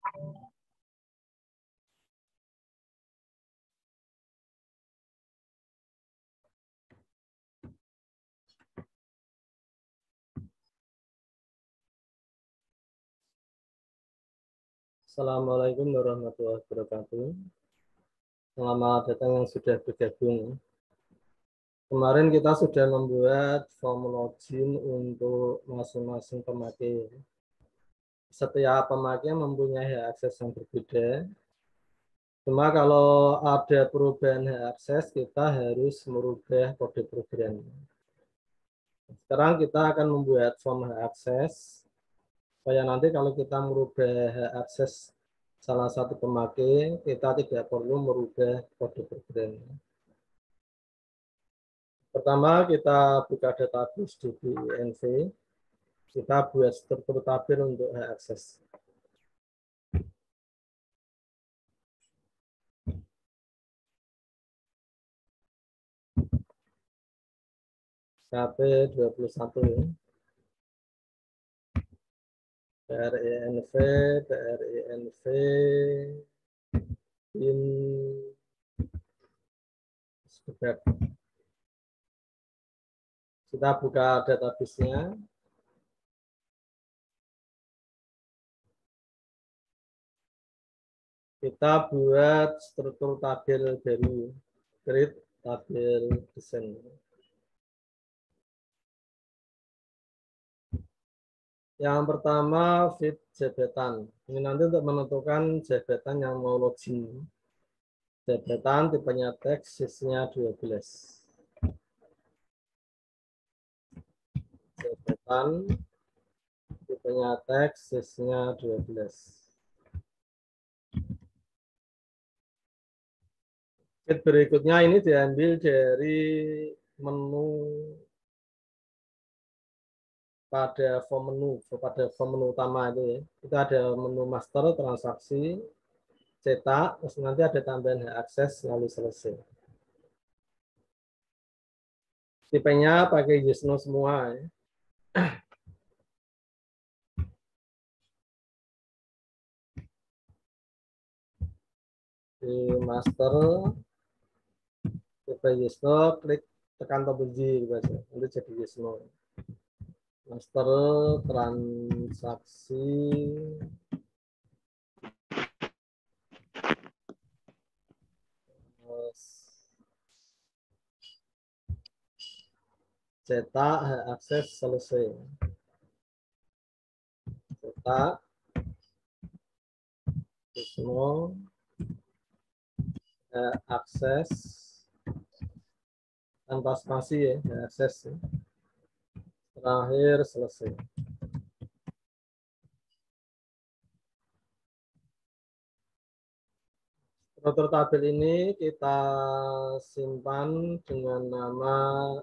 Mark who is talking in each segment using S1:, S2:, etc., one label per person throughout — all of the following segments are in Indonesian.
S1: Assalamualaikum warahmatullahi wabarakatuh. Selamat datang yang sudah bergabung. Kemarin kita sudah membuat form login untuk masing-masing pemakai. Setiap pemakai mempunyai hak akses yang berbeda. Cuma kalau ada perubahan hak akses, kita harus merubah kode program. Sekarang kita akan membuat form hak akses, supaya nanti kalau kita merubah hak akses salah satu pemakai, kita tidak perlu merubah kode program. Pertama, kita buka database di DBINV. Kita buat struktur tabel untuk hak akses. KP21, PRENV, PRENV, in sebab. Kita buka database-nya. Kita buat struktur tabel baru, create tabel desain. Yang pertama, fit jabatan. Ini nanti untuk menentukan jabatan yang mau login. Jabatan tipenya teks, sisinya 12. Jabatan tipenya teks, sisinya 12. Sheet berikutnya ini diambil dari menu pada form menu utama itu ya. Kita ada menu master, transaksi, cetak, terus nanti ada tambahan hak akses, lalu selesai. Tipenya pakai yes no semua ya. Di master, tipe yes no, klik tekan tombol J gitu aja. Nanti jadi yes no. Master, transaksi, cetak, hak akses, selesai. Cetak, semua, hak akses, tanpa spasi ya, hak akses. Ya. Terakhir, selesai. Struktur tabel ini kita simpan dengan nama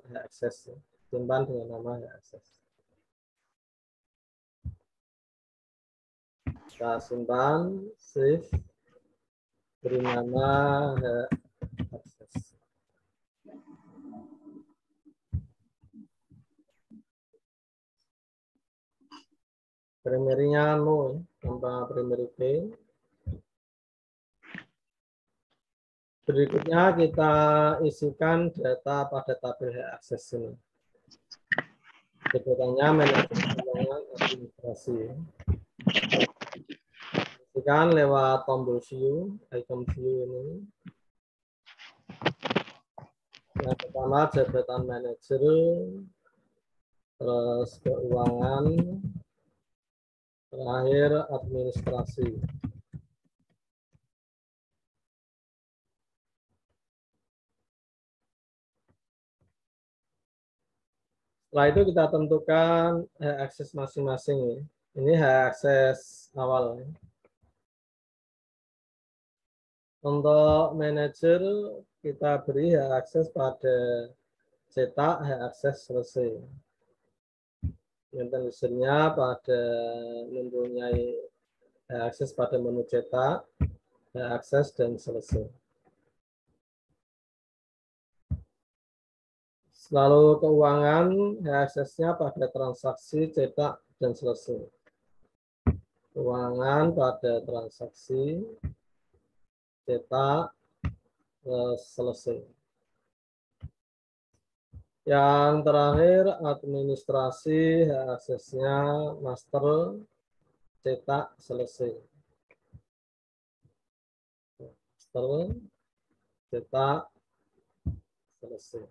S1: hak akses. Ya. Simpan dengan nama hak akses. Kita simpan, save, beri nama hak akses. Primary-nya no, tanpa primary key. Berikutnya kita isikan data pada tabel hak akses ini. Sebutannya manajemen administrasi. Isikan lewat tombol view, icon view ini. Yang pertama jabatan manajer, terus keuangan, terakhir administrasi. Setelah itu kita tentukan hak akses masing-masing. Ini hak akses awal. Untuk manajer kita beri hak akses pada cetak, hak akses selesai. Maintenance-nya pada mempunyai hak akses pada menu cetak, hak akses dan selesai. Lalu keuangan, hak aksesnya pada transaksi, cetak, dan selesai. Keuangan pada transaksi cetak selesai. Yang terakhir, administrasi aksesnya master cetak selesai. Master cetak selesai.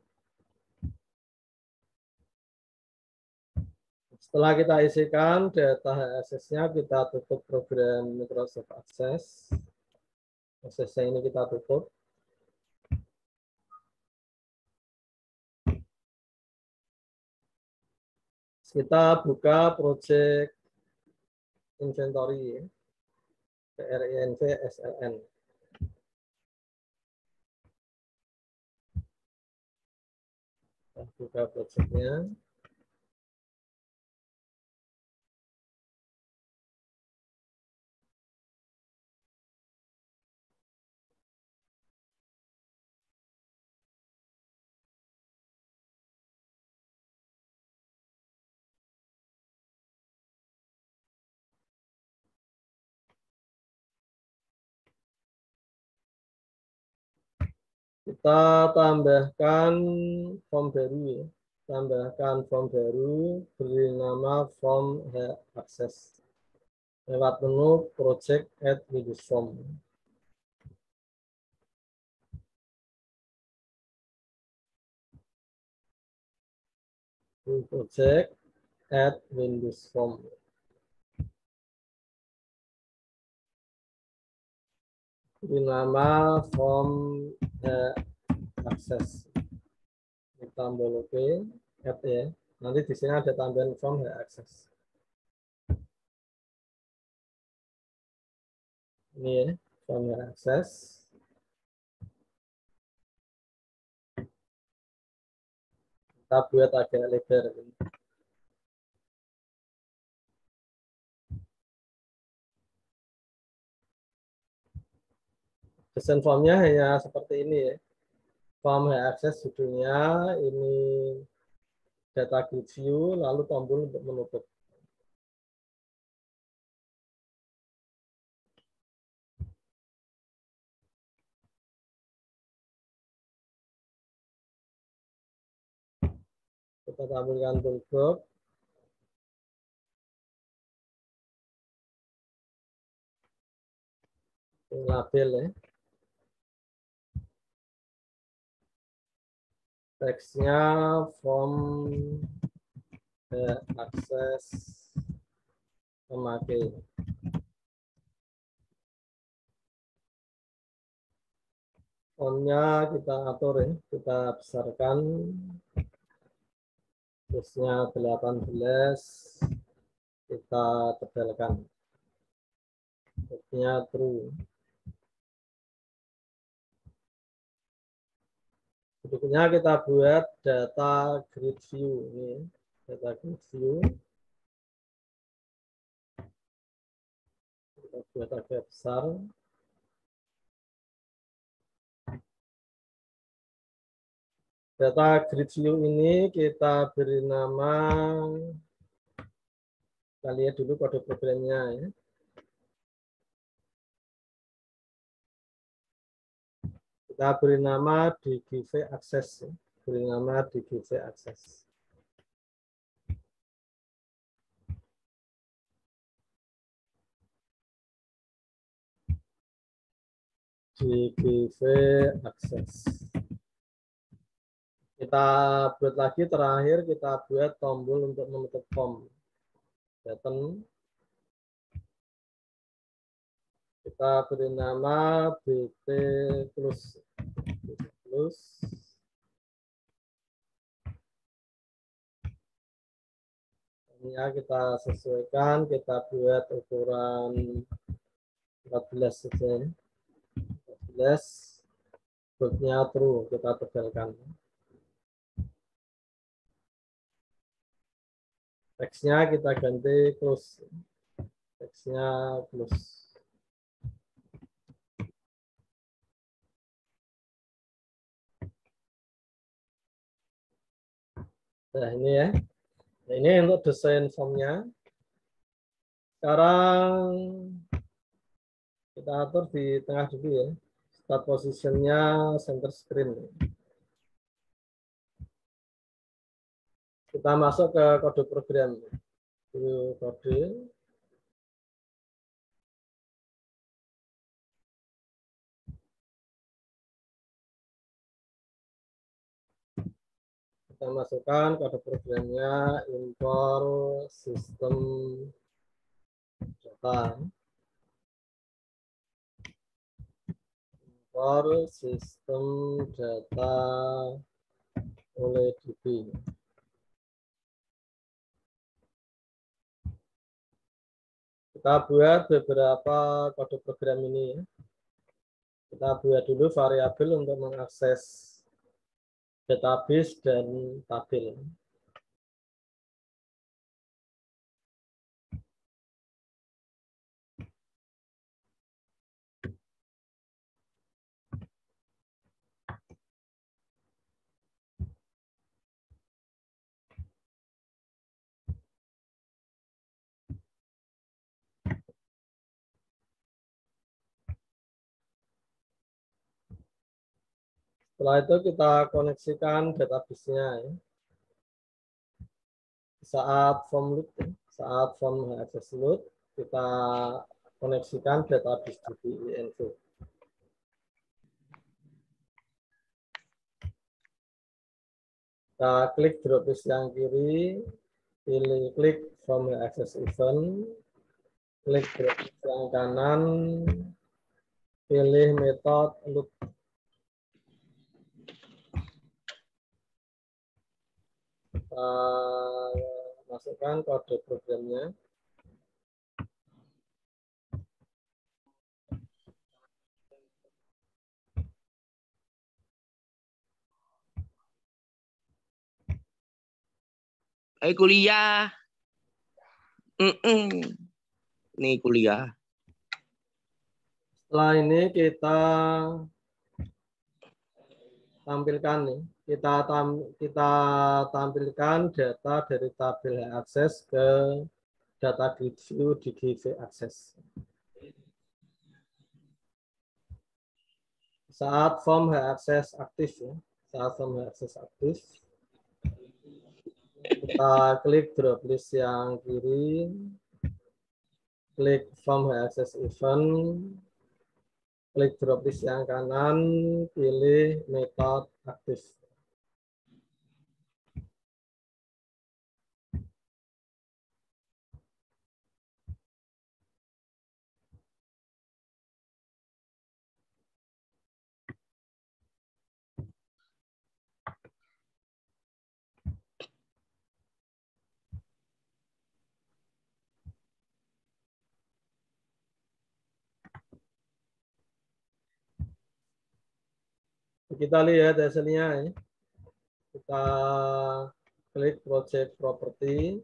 S1: Setelah kita isikan data HSS-nya, kita tutup program Microsoft Access. Access-nya ini kita tutup. Kita buka project inventory, PRINV SLN. Kita buka projectnya. Kita tambahkan form baru ya. Tambahkan form baru beri nama form access. Lewat menu project add Windows form. Project add Windows form. Beri nama form access. Tambah oke, add ya. Nanti di sini ada tambahan form access. Ini ya, form access. Kita buat agak lebar. Desain formnya hanya seperti ini ya. Form access judulnya ini data grid view, lalu tombol untuk menutup. Kita tampilkan toolbox. Label ya. Teksnya form akses memakai. Fontnya kita atur ya, kita besarkan. Terusnya 18, kita tebalkan. Terusnya true. Berikutnya kita buat data grid view ini, data grid view. Kita buat agak besar. Data grid view ini kita beri nama, kita lihat dulu kode programnya ya. Kita beri nama DGV Access, beri nama DGV Access. DGV Access. Kita buat lagi terakhir, kita buat tombol untuk menutup form. Button. Kita beri nama BT plus. Ini kita sesuaikan, kita buat ukuran 14 saja. 14. Booknya true, kita tebalkan. Teksnya kita ganti close. Teksnya close. Nah ini ya. Nah, ini untuk desain formnya. Sekarang kita atur di tengah dulu ya. Start positionnya center screen. Kita masuk ke kode program. Kode. Kita masukkan kode programnya import sistem data. Import sistem data oleh DB. Kita buat beberapa kode program ini. Kita buat dulu variabel untuk mengakses database dan tabel. Setelah itu kita koneksikan database-nya. Saat form load, saat form access load, kita koneksikan database DB info. Kita klik droplist yang kiri, pilih klik from access event, klik droplist yang kanan, pilih metode load. Kita masukkan kode programnya.
S2: Ayo kuliah. Nih kuliah.
S1: Setelah ini kita tampilkan nih, kita tampilkan data dari tabel akses ke data view di GV Access. Saat form access aktif ya, saat form access aktif, kita klik drop list yang kiri, klik form access event, klik drop list yang kanan, pilih metode aktif. Kita lihat hasilnya ya. Kita klik project property.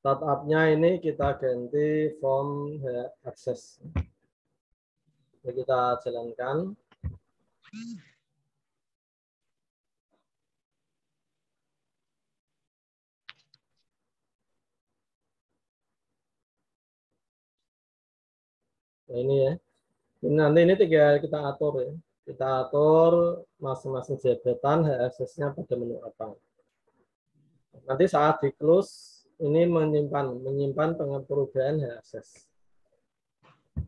S1: Startup-nya ini kita ganti form access. Jadi kita jalankan. Nah, ini ya. Nanti ini tinggal kita atur ya. Kita atur masing-masing jabatan access-nya pada menu apa. Nanti saat di close ini menyimpan perubahan access.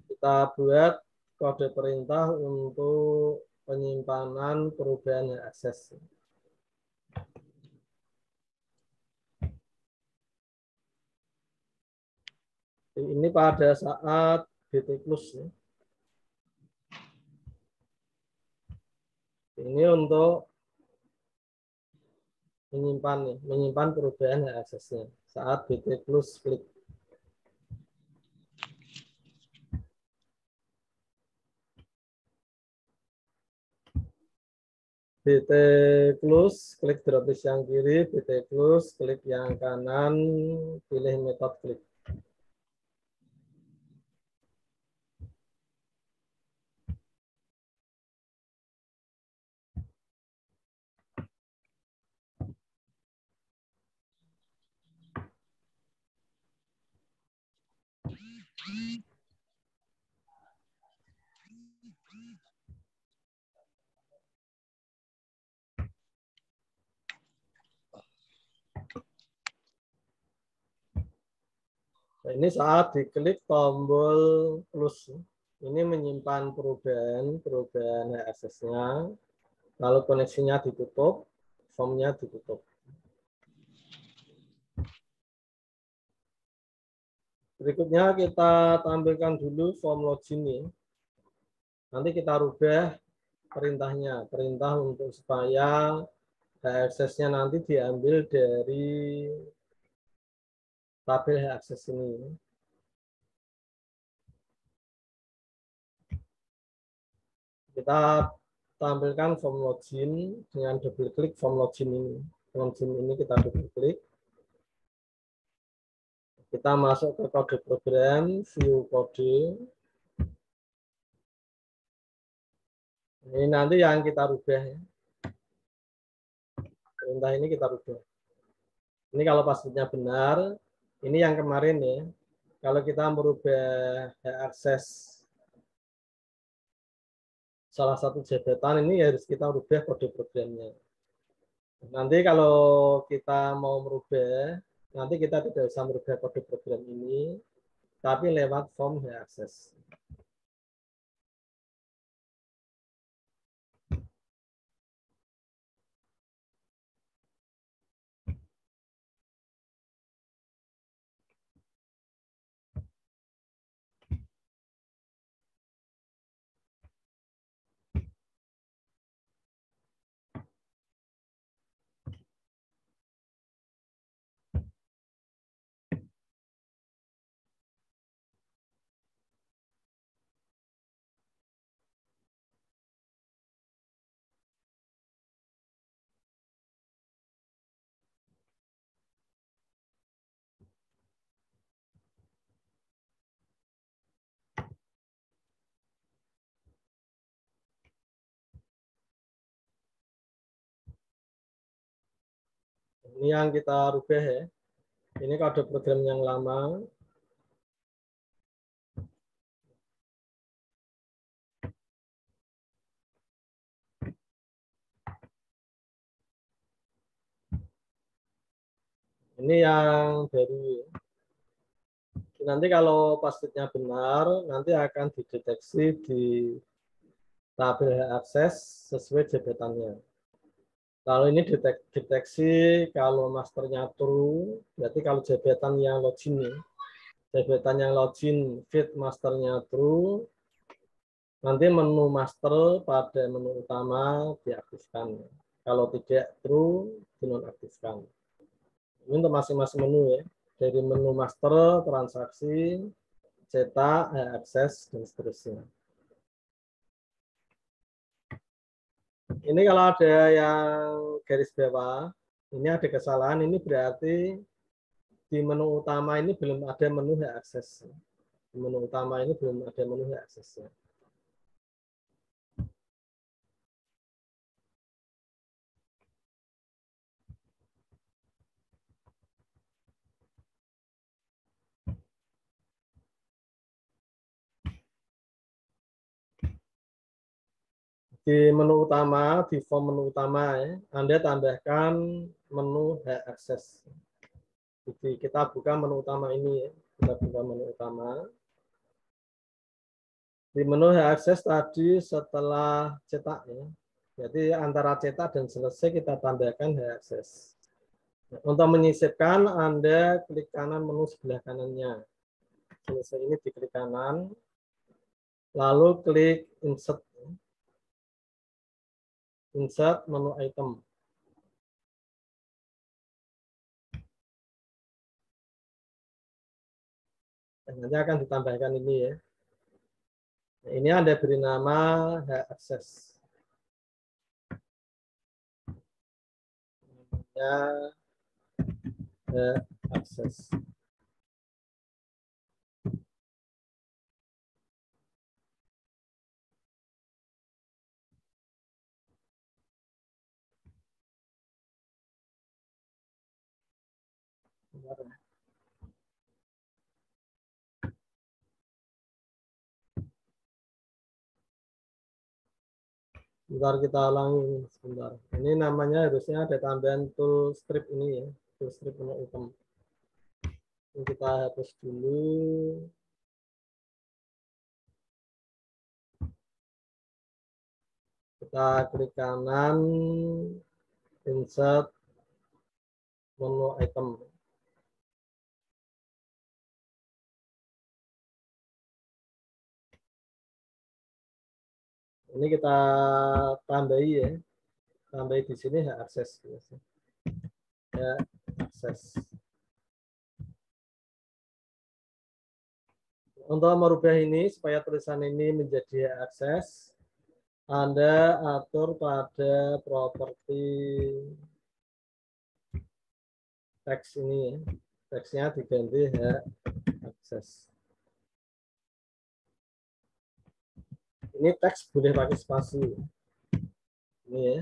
S1: Kita buat kode perintah untuk penyimpanan perubahan akses. Ini pada saat BT close ya. Ini untuk menyimpan perubahan aksesnya saat BT close klik. BT close, klik droplist yang kiri, BT close, klik yang kanan, pilih metode klik. Nah, ini saat diklik tombol plus, ini menyimpan perubahan aksesnya, lalu koneksinya ditutup, formnya ditutup. Berikutnya kita tampilkan dulu form login ini. Nanti kita rubah perintahnya, perintah untuk supaya aksesnya nanti diambil dari tabel akses ini. Kita tampilkan form login dengan double klik form login ini. Login ini kita double klik. Kita masuk ke kode program, view kode. Ini nanti yang kita rubah ya. Perintah ini kita rubah. Ini kalau passwordnya benar, ini yang kemarin ya. Kalau kita merubah akses salah satu jabatan ini harus kita rubah kode programnya. Nanti kalau kita mau merubah, nanti kita tidak usah merubah kode program ini, tapi lewat form akses. Ini yang kita rubah ya. Ini kode program yang lama. Ini yang baru. Nanti kalau passwordnya benar, nanti akan dideteksi di tabel akses sesuai jabatannya. Kalau ini deteksi kalau masternya true, berarti kalau jabatan yang login nih, jabatan yang login fit masternya true, nanti menu master pada menu utama diaktifkan. Kalau tidak true, dinonaktifkan. Ini untuk masing-masing menu ya. Dari menu master, transaksi, cetak, akses, dan seterusnya. Ini kalau ada yang garis bawah, ini ada kesalahan, ini berarti di menu utama ini belum ada menu akses. Di menu utama ini belum ada menu aksesnya. Di menu utama, di form menu utama, ya, Anda tambahkan menu akses. Jadi kita buka menu utama ini, ya. Kita buka menu utama. Di menu akses tadi setelah cetak, ya. Jadi antara cetak dan selesai kita tambahkan akses. Untuk menyisipkan, Anda klik kanan menu sebelah kanannya. Selesai ini diklik kanan, lalu klik insert. Insert menu item. Nanti akan ditambahkan ini ya. Ini Anda beri nama akses. Ya, akses. Bentar kita ulangi sebentar. Ini namanya harusnya ada tambahan tool strip ini ya, tool strip menu item. Ini kita hapus dulu. Kita klik kanan, insert menu item. Ini kita tambahi ya, tambahi di sini hak akses. Ya, akses. Untuk merubah ini supaya tulisan ini menjadi hak akses, Anda atur pada properti teks ini ya. Teksnya diganti hak akses. Ini teks boleh pakai spasi. Ini ya.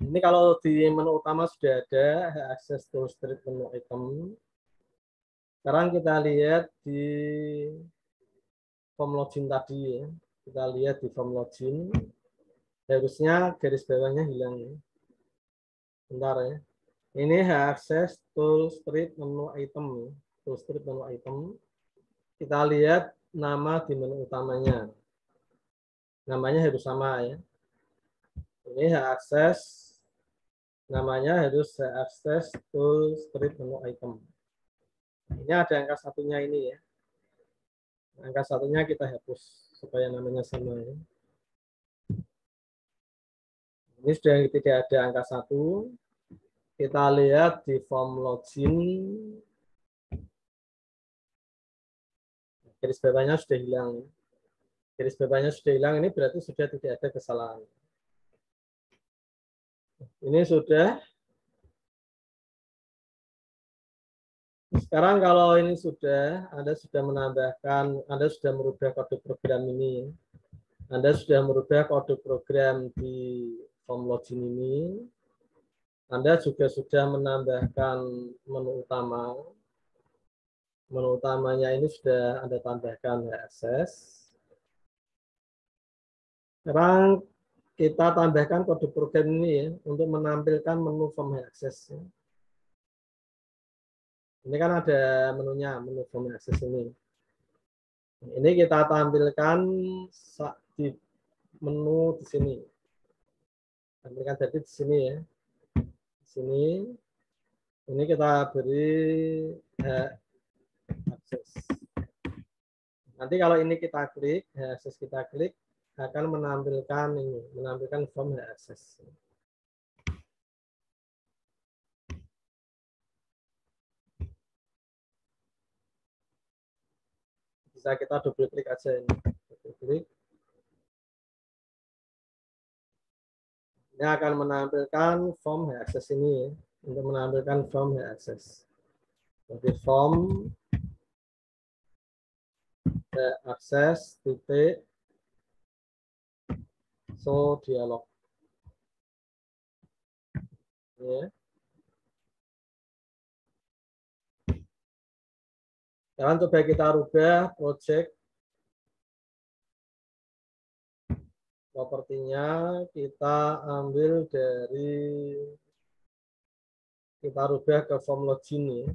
S1: Ini kalau di menu utama sudah ada hak akses tool strip menu item. Sekarang kita lihat di form login tadi ya. Kita lihat di form login. Harusnya garis bawahnya hilang ya. Bentar ya. Ini hak akses tool strip menu item. Tool strip menu item. Kita lihat nama di menu utamanya. Namanya harus sama ya. Ini hak akses. Namanya harus hak akses tool strip menu item. Ini ada angka satunya ini ya. Angka satunya kita hapus supaya namanya sama ya. Ini sudah tidak ada angka satu. Kita lihat di form login. Garis bawahnya sudah hilang. Garis bawahnya sudah hilang, ini berarti sudah tidak ada kesalahan. Ini sudah. Sekarang kalau ini sudah, Anda sudah menambahkan, Anda sudah merubah kode program ini. Anda sudah merubah kode program di form login ini. Anda juga sudah menambahkan menu utama. Menu utamanya ini sudah Anda tambahkan akses. Sekarang kita tambahkan kode program ini ya, untuk menampilkan menu form akses. Ini kan ada menunya, menu form akses ini. Ini kita tampilkan di menu di sini. Tampilkan tadi di sini ya. Di sini. Ini kita beri akses. Nanti kalau ini kita klik, akses kita klik, akan menampilkan ini, menampilkan form akses. Bisa kita double klik aja ini. Double klik. Ini akan menampilkan form akses ini ya, untuk menampilkan form akses. Jadi form akses titik show dialog. Ya. Sekarang coba kita rubah project propertinya, kita ambil dari, kita rubah ke form login ya.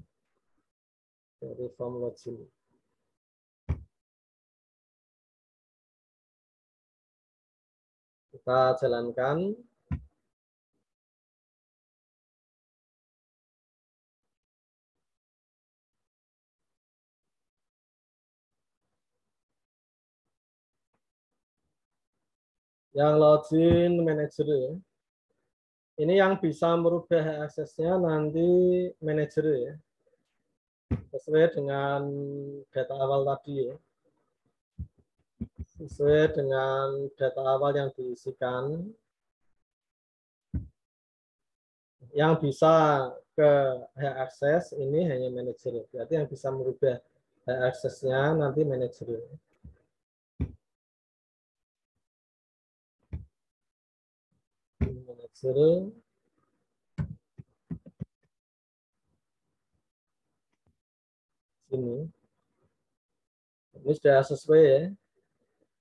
S1: Dari form login. Kita jalankan. Yang login manager ya. Ini yang bisa merubah aksesnya nanti manager ya. Sesuai dengan data awal tadi ya. Sesuai dengan data awal yang diisikan. Yang bisa ke hak akses ini hanya manajer. Berarti yang bisa merubah hak aksesnya nanti manajer. Manajer. Sini. Ini sudah sesuai ya.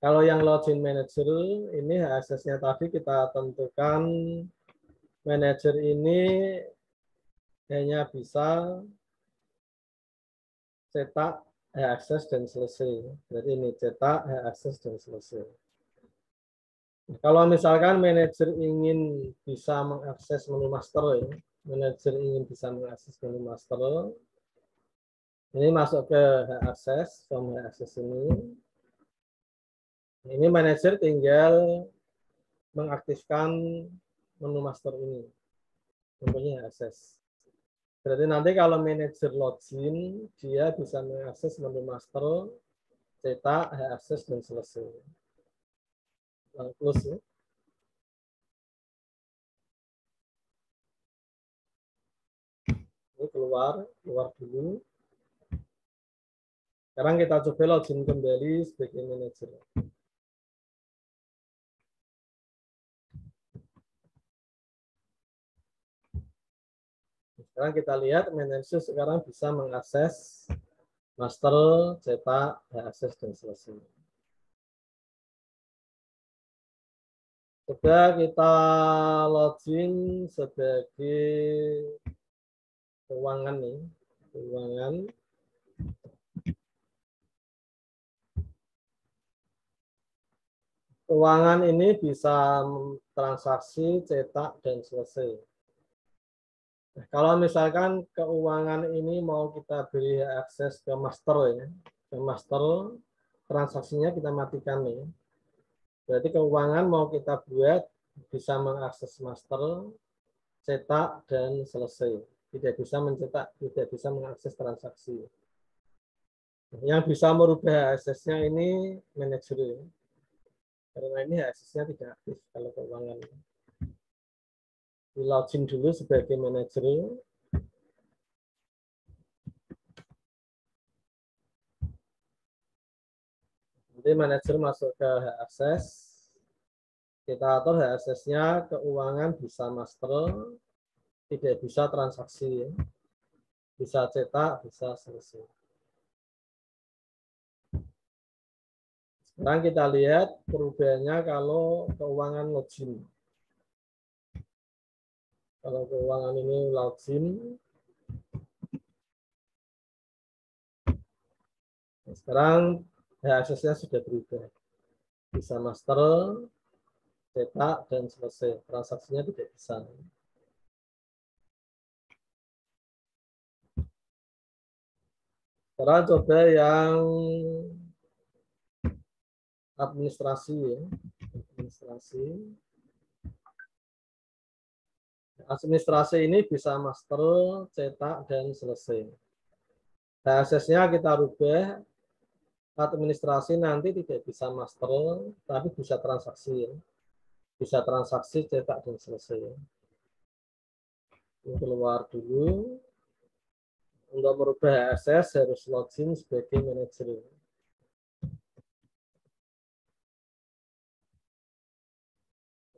S1: Kalau yang login manager ini aksesnya tadi kita tentukan manager ini hanya bisa cetak, akses dan selesai. Jadi ini cetak, akses dan selesai. Kalau misalkan manajer ingin bisa mengakses menu master ya, manajer ingin bisa mengakses menu master, ini masuk ke akses, form akses ini. Ini manajer tinggal mengaktifkan menu master ini, mempunyai akses. Berarti nanti kalau manajer login, dia bisa mengakses menu master, cetak, akses dan selesai. Close ya. Ini keluar dulu. Sekarang kita coba login kembali sebagai manajer. Sekarang kita lihat manajer sekarang bisa mengakses master, cetak, akses dan selesai. Coba kita login sebagai keuangan nih, keuangan. Keuangan ini bisa transaksi, cetak, dan selesai. Nah, kalau misalkan keuangan ini mau kita beri akses ke master ya, ke master transaksinya kita matikan nih. Berarti keuangan mau kita buat bisa mengakses master, cetak, dan selesai. Tidak bisa mencetak, tidak bisa mengakses transaksi. Yang bisa merubah aksesnya ini manajer ya. Karena ini aksesnya tidak aktif kalau keuangan. Di login dulu sebagai manajer. Nanti manajer masuk ke akses. Kita atur aksesnya keuangan bisa master, tidak bisa transaksi. Bisa cetak, bisa selesai. Sekarang kita lihat perubahannya kalau keuangan login. Kalau keuangan ini login, sekarang aksesnya sudah berubah. Bisa master, cetak, dan selesai. Transaksinya tidak bisa. Sekarang coba yang administrasi ya. Administrasi ini bisa master, cetak, dan selesai. Aksesnya kita rubah. Administrasi nanti tidak bisa master, tapi bisa transaksi ya. Bisa transaksi, cetak, dan selesai. Ini keluar dulu. Untuk merubah akses harus login sebagai manajer.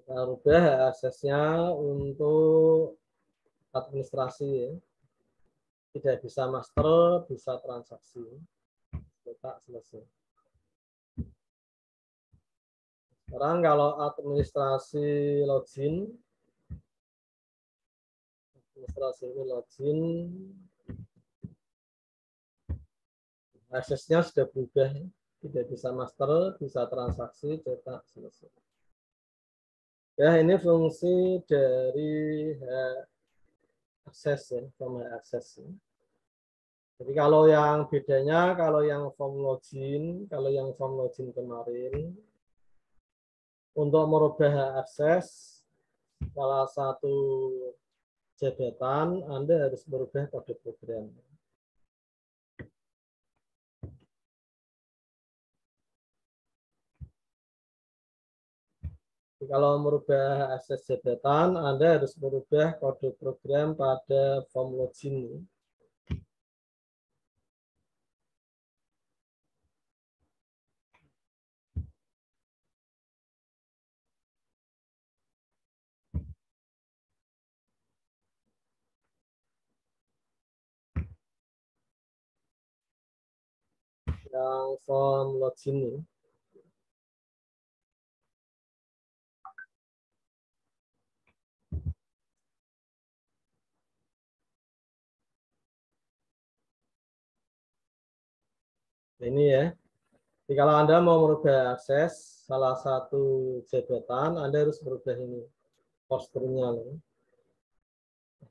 S1: Kita rubah aksesnya untuk administrasi ya. Tidak bisa master, bisa transaksi. Cetak, selesai. Sekarang kalau administrasi login, aksesnya sudah berubah, tidak bisa master, bisa transaksi, cetak, selesai. Ya, ini fungsi dari akses ya, form akses. Jadi kalau yang bedanya, kalau yang form login kemarin, untuk merubah akses salah satu jabatan, Anda harus merubah kode program. Jadi kalau merubah akses jabatan, Anda harus merubah kode program pada form login. yang form login ini. Ini ya. Jadi kalau Anda mau merubah akses salah satu jabatan, Anda harus merubah ini posturnya.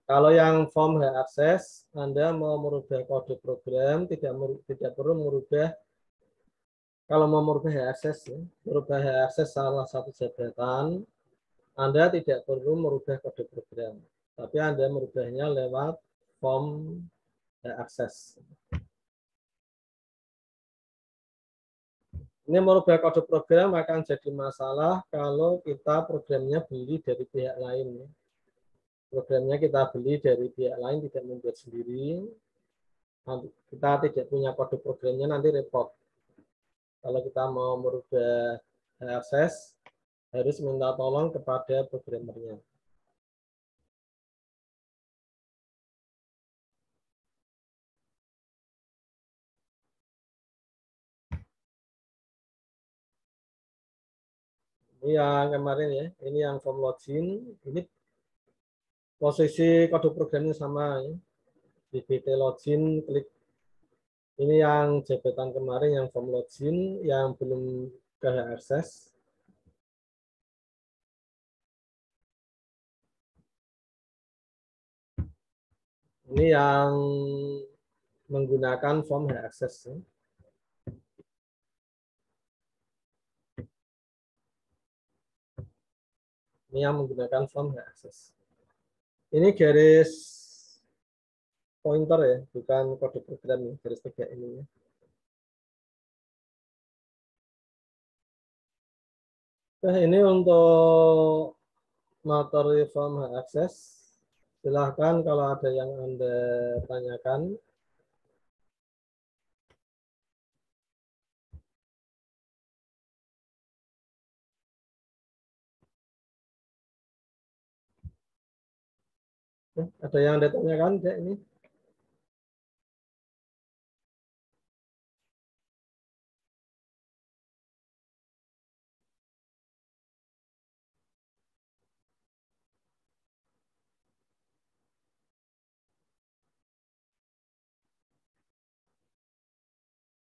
S1: Kalau yang form hak akses, Anda mau merubah kode program, tidak perlu merubah. Kalau mau merubah hak akses, ya, merubah hak akses salah satu jabatan, Anda tidak perlu merubah kode program, tapi Anda merubahnya lewat form hak akses. Ini merubah kode program akan jadi masalah kalau kita programnya beli dari pihak lain. Programnya kita beli dari pihak lain, tidak membuat sendiri. Kita tidak punya kode programnya, nanti repot. Kalau kita mau merubah akses, harus minta tolong kepada programmernya. Ini yang kemarin ya, ini yang form login, ini posisi kode programnya sama ya. Di BT login, klik ini yang jabatan kemarin yang form login, yang belum ke akses. Ini yang menggunakan form hak akses. Ya. Ini yang menggunakan form hak akses. Ini garis pointer ya, bukan kode program ya, garis 3 ini ya. Nah, ini untuk materi form hak akses. Silahkan kalau ada yang Anda tanyakan. Ada yang Anda tanyakan, Dek, ini?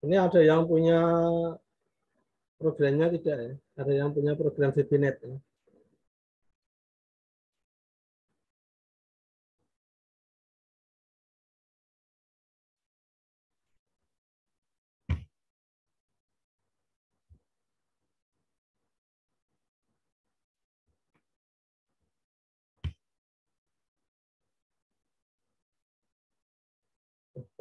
S1: Ini ada yang punya programnya tidak ya? Ada yang punya program VBNet ya?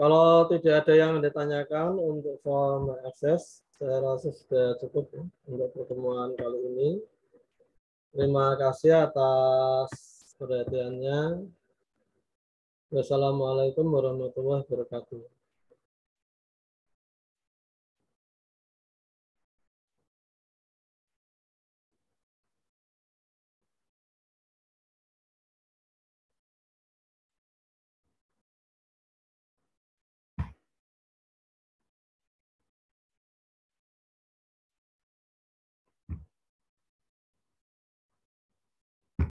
S1: Kalau tidak ada yang Anda tanyakan untuk form akses, saya rasa sudah cukup ya, untuk pertemuan kali ini. Terima kasih atas perhatiannya. Wassalamualaikum warahmatullahi wabarakatuh.